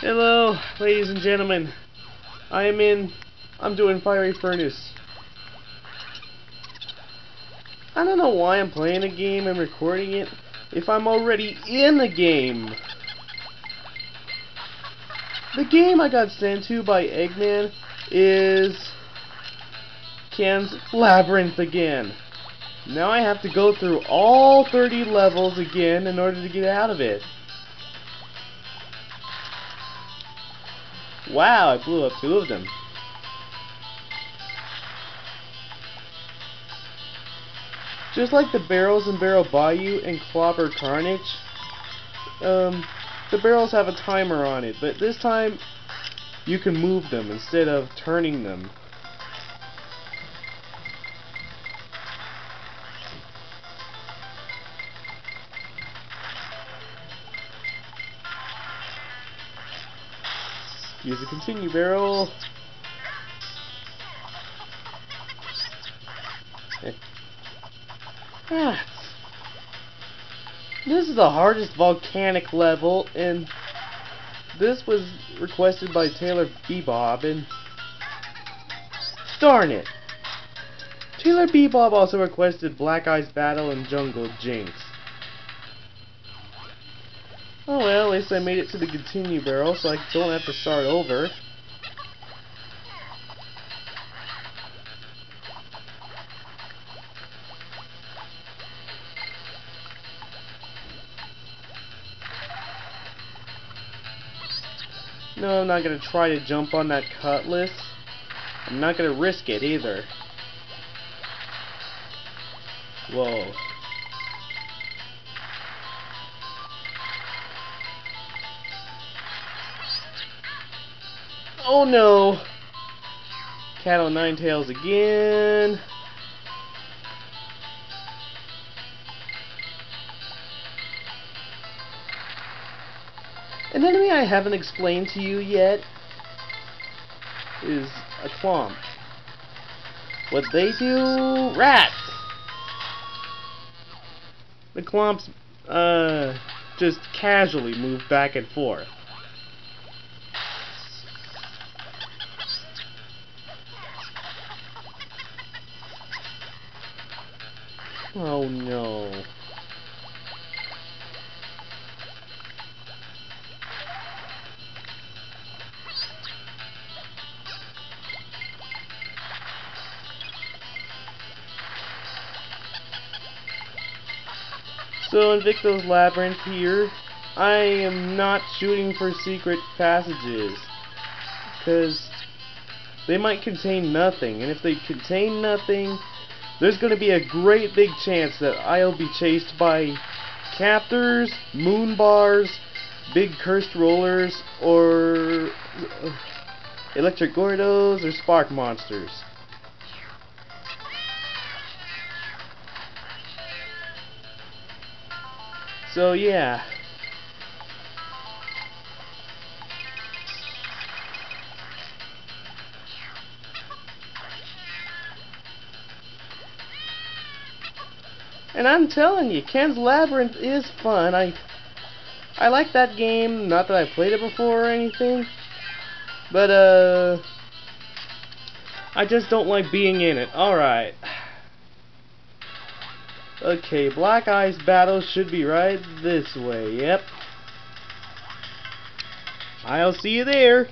Hello, ladies and gentlemen. I'm doing Fiery Furnace. I don't know why I'm playing a game and recording it if I'm already in the game. The game I got sent to by Eggman is Ken's Labyrinth again. Now I have to go through all 30 levels again in order to get out of it. Wow, I blew up 2 of them. Just like the barrels in Barrel Bayou and Clobber Carnage, the barrels have a timer on it, but this time you can move them instead of turning them. Use the continue barrel. This is the hardest volcanic level, and this was requested by Taylor Bebob, and darn it! Taylor Bebob also requested Black Ice Battle and Jungle Jinx. Oh well, at least I made it to the continue barrel, so I don't have to start over. No, I'm not going to try to jump on that cutlass. I'm not going to risk it either. Whoa. Oh no! Cat o' Nine Tails again. An enemy I haven't explained to you yet is a Clomp. What they do? Rats! The Clomps just casually move back and forth. Oh no. So in Victo's Labyrinth here, I am not shooting for secret passages, because they might contain nothing, and if they contain nothing, there's going to be a great big chance that I'll be chased by captors, moon bars, big cursed rollers, or electric Gordos, or spark monsters. So yeah. And I'm telling you, Ken's Labyrinth is fun. I like that game, not that I played it before or anything, but I just don't like being in it. Alright. Okay, Black Ice Battle should be right this way. Yep. I'll see you there.